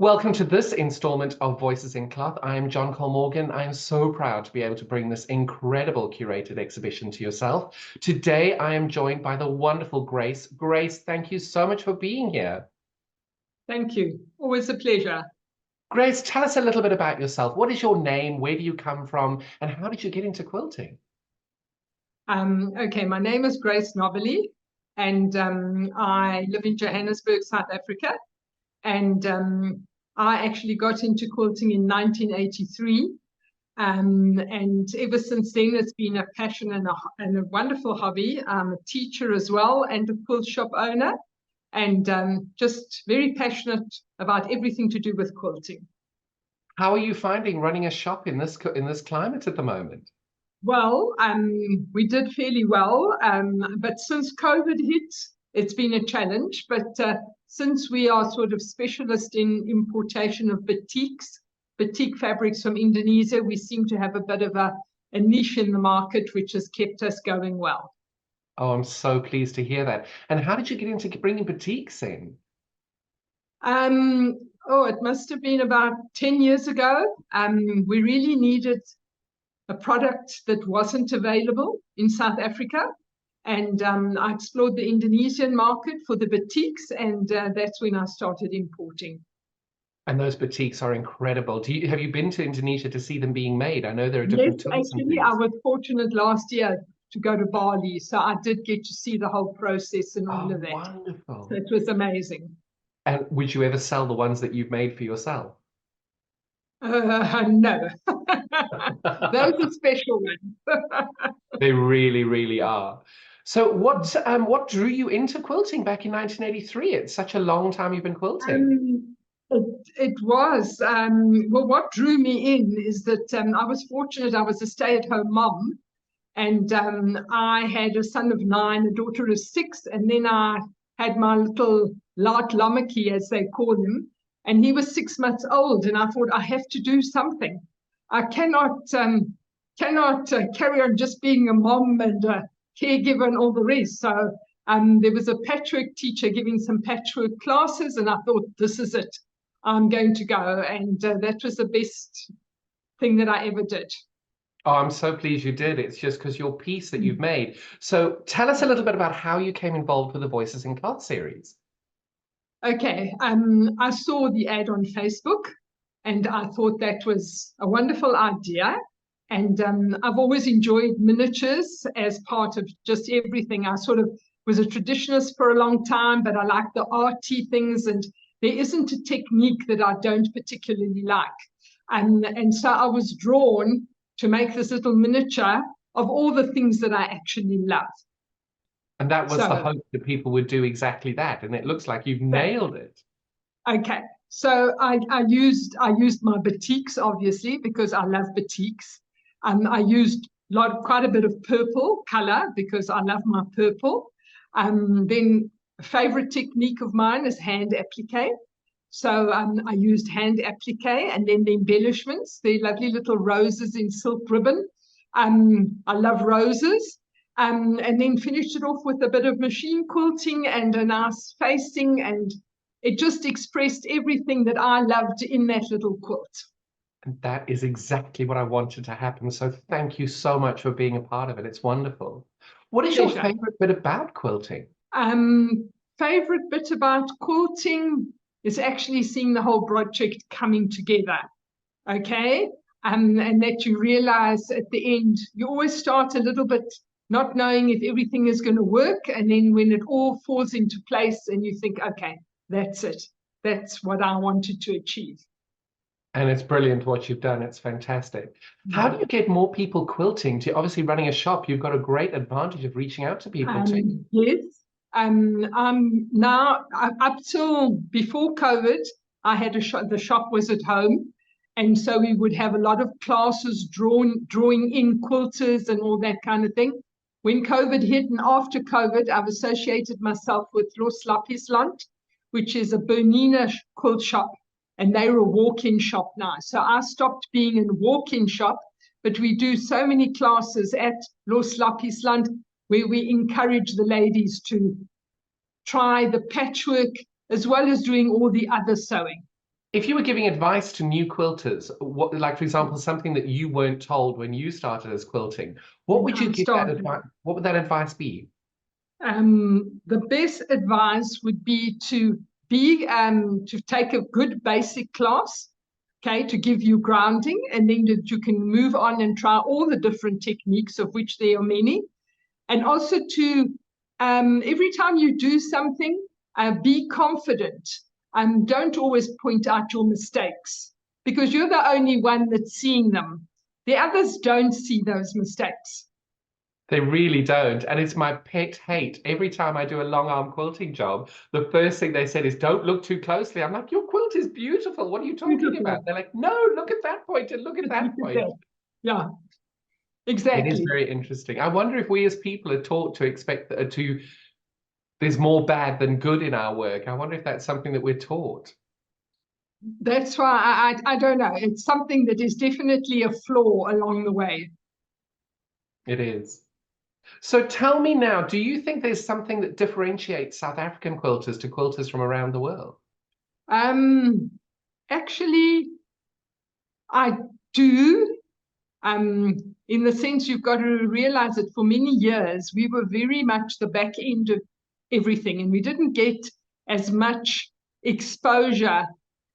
Welcome to this installment of Voices in Cloth. I am John Cole Morgan. I am so proud to be able to bring this incredible curated exhibition to yourself. Today, I am joined by the wonderful Grace. Grace, thank you so much for being here. Thank you. Always a pleasure. Grace, tell us a little bit about yourself. What is your name? Where do you come from? And how did you get into quilting? Okay, my name is Grace Nobili, and I live in Johannesburg, South Africa. And I actually got into quilting in 1983. And ever since then, it's been a passion and a wonderful hobby. I'm a teacher as well and a quilt shop owner, and just very passionate about everything to do with quilting. How are you finding running a shop in this climate at the moment? Well, we did fairly well, but since COVID hit, it's been a challenge. But since we are sort of specialist in importation of batik fabrics from Indonesia, we seem to have a bit of a niche in the market, which has kept us going well. Oh, I'm so pleased to hear that. And how did you get into bringing batiks in? Oh, it must have been about 10 years ago. We really needed a product that wasn't available in South Africa. And I explored the Indonesian market for the batiks, and that's when I started importing. And those batiks are incredible. Have you been to Indonesia to see them being made? I know there are different Yes, tools and actually, things. I was fortunate last year to go to Bali, so I did get to see the whole process and all of that. Wonderful. So it was amazing. And would you ever sell the ones that you've made for yourself? No, those are special ones. They really, really are. So what drew you into quilting back in 1983? It's such a long time you've been quilting. It was. Well, what drew me in is that I was fortunate. I was a stay-at-home mom, and I had a son of 9, a daughter of 6, and then I had my little Laat Lammetjie, as they call him, and he was 6 months old, and I thought I have to do something. I cannot carry on just being a mom and a caregiver and all the rest. So there was a patchwork teacher giving some patchwork classes, and I thought, this is it. I'm going to go, and that was the best thing that I ever did. Oh, I'm so pleased you did. It's just because your piece that you've made. So tell us a little bit about how you came involved with the Voices in Cloth series. Okay, I saw the ad on Facebook, and I thought that was a wonderful idea. And I've always enjoyed miniatures as part of just everything. I sort of was a traditionalist for a long time, but I like the arty things, and there isn't a technique that I don't particularly like. And so I was drawn to make this little miniature of all the things that I actually love. And that was the hope that people would do exactly that. And it looks like you've nailed it. Okay. So I used my batiks, obviously, because I love batiks. I used quite a bit of purple color because I love my purple. Then a favorite technique of mine is hand applique. So I used hand applique, and then the embellishments, the lovely little roses in silk ribbon. I love roses. And then finished it off with a bit of machine quilting and a nice facing, and it just expressed everything that I loved in that little quilt. And that is exactly what I wanted to happen. So thank you so much for being a part of it. It's wonderful. What is your favorite bit about quilting? Favorite bit about quilting is actually seeing the whole project coming together. Okay. And that you realize at the end, you always start a little bit not knowing if everything is going to work. And then when it all falls into place and you think, okay, that's it. That's what I wanted to achieve. And it's brilliant what you've done. It's fantastic. How do you get more people quilting? Obviously, running a shop, you've got a great advantage of reaching out to people too. Yes. Now, up till before COVID, I had a shop. The shop was at home. And so we would have a lot of classes drawing in quilters and all that kind of thing. When COVID hit and after COVID, I've associated myself with Los Lapisland, which is a Bernina quilt shop, and they're a walk-in shop now. So I stopped being in a walk-in shop, but we do so many classes at Los Lapisland where we encourage the ladies to try the patchwork as well as doing all the other sewing. If you were giving advice to new quilters, what, like for example, something that you weren't told when you started as quilting, what when would you I give that started. advice? What would that advice be? The best advice would be to take a good basic class, okay, to give you grounding, and then that you can move on and try all the different techniques, of which there are many. And also to every time you do something, be confident. Don't always point out your mistakes, because you're the only one that's seeing them. The others don't see those mistakes. They really don't. And it's my pet hate. Every time I do a long arm quilting job, the first thing they said is, don't look too closely. I'm like, your quilt is beautiful. What are you talking about? Beautiful. They're like, no, look at that point and look at Look at that point. that. Yeah, It is exactly. very interesting. I wonder if we as people are taught to expect to there's more bad than good in our work. I wonder if that's something that we're taught. That's why I don't know. It's something that is definitely a flaw along the way. It is. So tell me now, do you think there's something that differentiates South African quilters to quilters from around the world? Um, Actually, I do. In the sense you've got to realize that for many years we were very much the back end of everything, and we didn't get as much exposure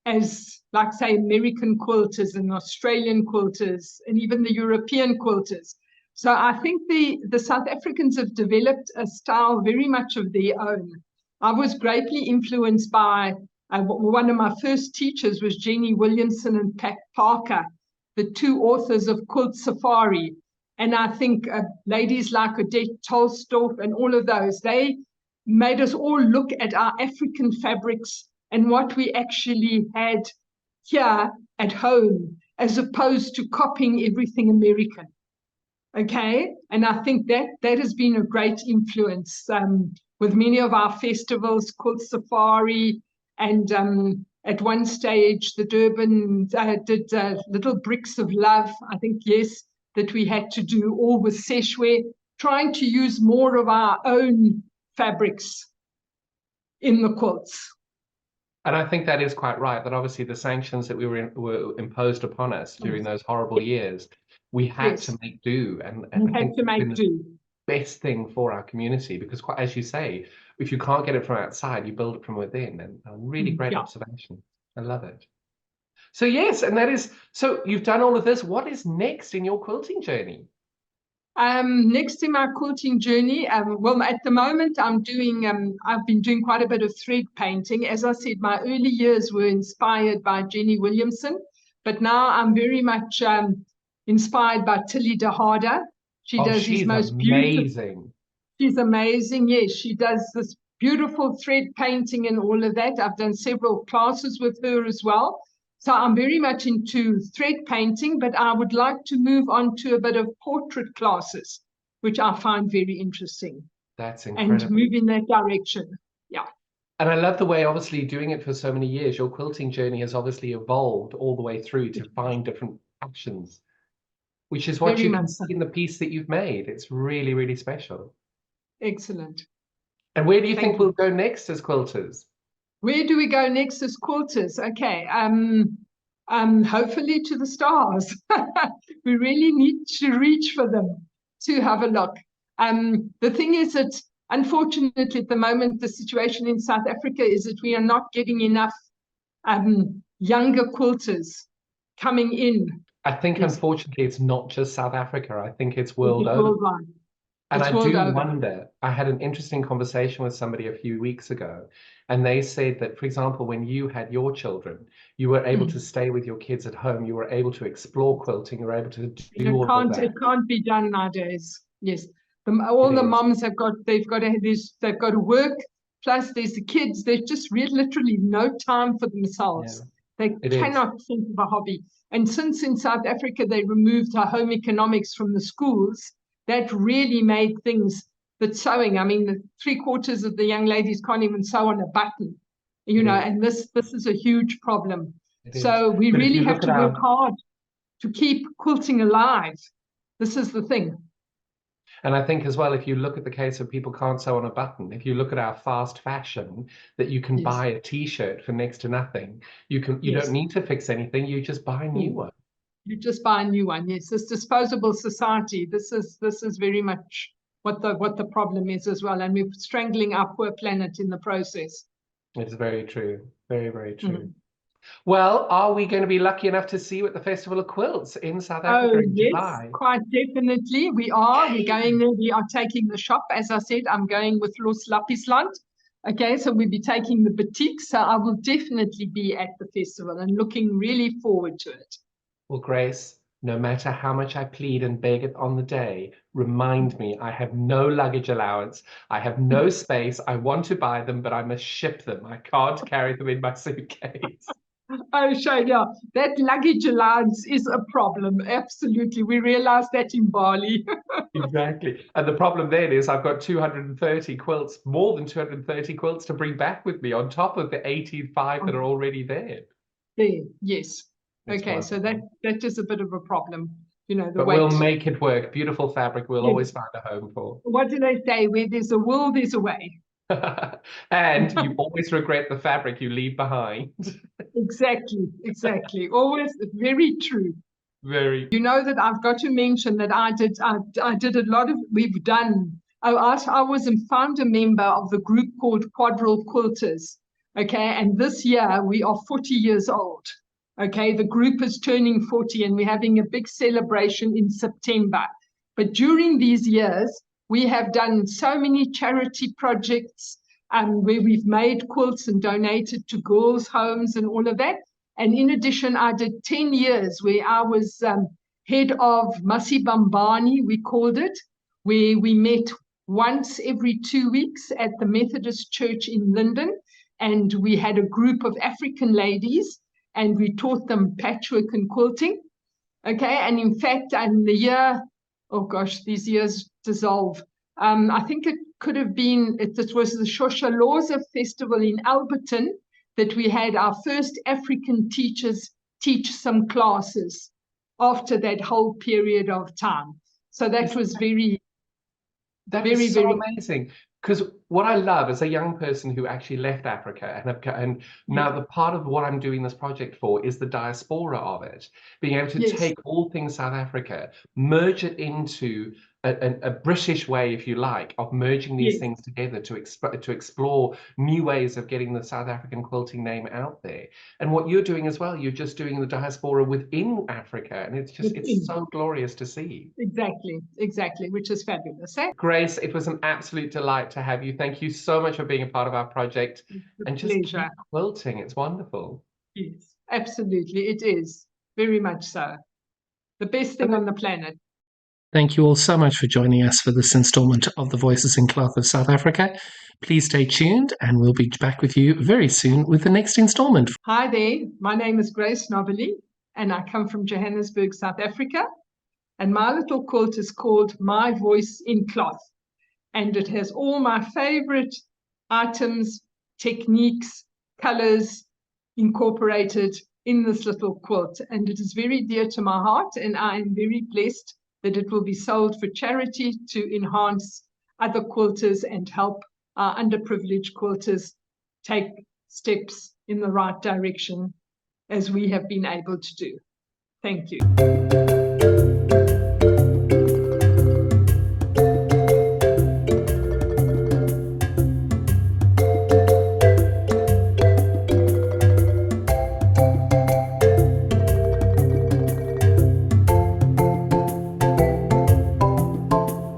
as, like, say, American quilters and Australian quilters and even the European quilters. So I think the South Africans have developed a style very much of their own. I was greatly influenced by one of my first teachers was Jenny Williamson and Pat Parker, the two authors of Quilt Safari. And I think ladies like Odette Tolstorff and all of those, they made us all look at our African fabrics and what we actually had here at home, as opposed to copying everything American. Okay, and I think that has been a great influence with many of our festivals, Quilt Safari, and at one stage the Durban did little bricks of love. I think, yes, that we had to do all with seshware, trying to use more of our own fabrics in the quilts. And I think that is quite right, that obviously the sanctions that were imposed upon us during those horrible years, we had Yes, to make do. And we I had think to it's make been the do. best thing for our community because, quite as you say, if you can't get it from outside, you build it from within. And a really great Yeah. observation. I love it. So yes, and that is, so you've done all of this. What is next in your quilting journey? Next in my quilting journey, well, at the moment I've been doing quite a bit of thread painting. As I said, my early years were inspired by Jenny Williamson, but now I'm very much inspired by Tilly de Harder. She Oh, does these she's most beautiful, amazing. she's amazing. Yes, she does this beautiful thread painting and all of that. I've done several classes with her as well. So I'm very much into thread painting, but I would like to move on to a bit of portrait classes, which I find very interesting, That's and incredible. move in that direction. Yeah. And I love the way, obviously, doing it for so many years, your quilting journey has obviously evolved all the way through to find different passions, which is what Very you much can so. see in the piece that you've made. It's really, really special. Excellent. And where do you think Thank we'll you. go next as quilters? Where do we go next as quilters? Okay. Hopefully to the stars. We really need to reach for them to have a look. The thing is that, unfortunately, at the moment, the situation in South Africa is that we are not getting enough younger quilters coming in. I think, Yes, unfortunately, it's not just South Africa. I think it's world it's over. worldwide. And It's I world do over. wonder, I had an interesting conversation with somebody a few weeks ago, and they said that, for example, when you had your children, you were able to stay with your kids at home, you were able to explore quilting, you were able to do all of It that. can't be done nowadays. Yes. All It the is. moms they've got to work. Plus there's the kids. There's just literally no time for Yeah, themselves. They it is. cannot think of a hobby. And since in South Africa they removed our home economics from the schools, that really made things that sewing. I mean, the 3/4 of the young ladies can't even sew on a button, It is. and this is a huge problem. It is. So we But if really you have look at to work our hard to keep quilting alive. This is the thing. And I think as well, if you look at the case of people can't sew on a button, if you look at our fast fashion, that you can Yes. buy a t-shirt for next to nothing. You Yes. don't need to fix anything, you just buy a new one. You just buy a new one. Yes, this disposable society. This is very much what the problem is as well, and we're strangling our poor planet in the process. It's very true. Very, very true. Well, are we going to be lucky enough to see you at the Festival of Quilts in South Africa in Yes, July? quite definitely. We are. We're going there. We are taking the shop. As I said, I'm going with Los Lapisland. Okay, so we'll be taking the boutique. So I will definitely be at the festival and looking really forward to it. Well, Grace, no matter how much I plead and beg it on the day, remind me I have no luggage allowance. I have no space. I want to buy them, but I must ship them. I can't carry them in my suitcase. Oh, sure, yeah. That luggage allowance is a problem. Absolutely. We realized that in Bali. Exactly. And the problem then is I've got 230 quilts, more than 230 quilts to bring back with me on top of the 85 that are already there. There, yes. It's okay, wonderful. so that is a bit of a problem, you know, the But weight. we'll make it work. Beautiful fabric we'll always find a home for. What do they say? Where there's a will, there's a way. And you always regret the fabric you leave behind. Exactly. Always very true. Very. You know that I've got to mention that I did a lot of, we've done, I was a founder member of the group called Quilters. Okay, and this year we are 40 years old. Okay, the group is turning 40 and we're having a big celebration in September. But during these years, we have done so many charity projects where we've made quilts and donated to girls' homes and all of that. And in addition, I did 10 years where I was head of Masibambani, we called it, where we met once every 2 weeks at the Methodist Church in Linden. And we had a group of African ladies and we taught them patchwork and quilting. Okay, and in fact, in the year, oh gosh, these years dissolve. I think it could have been, it was the Shoshaloza Festival in Alberton that we had our first African teachers teach some classes after that whole period of time. So that was very amazing. Because what I love as a young person who actually left Africa and now the part of what I'm doing this project for is the diaspora of it, being able to take all things South Africa, merge it into a British way, if you like, of merging these things together to explore new ways of getting the South African quilting name out there. And what you're doing as well, you're just doing the diaspora within Africa, and it's so glorious to see. Exactly, which is fabulous. Eh? Grace, it was an absolute delight to have you. Thank you so much for being a part of our project. And just keep quilting. It's wonderful. Yes, absolutely. It is. Very much so. The best thing on the planet. Thank you all so much for joining us for this installment of the Voices in Cloth of South Africa. Please stay tuned and we'll be back with you very soon with the next installment. Hi there. My name is Grace Nobili and I come from Johannesburg, South Africa. And my little quilt is called My Voice in Cloth. And it has all my favorite items, techniques, colors incorporated in this little quilt. And it is very dear to my heart. And I am very blessed that it will be sold for charity to enhance other quilters and help our underprivileged quilters take steps in the right direction as we have been able to do. Thank you.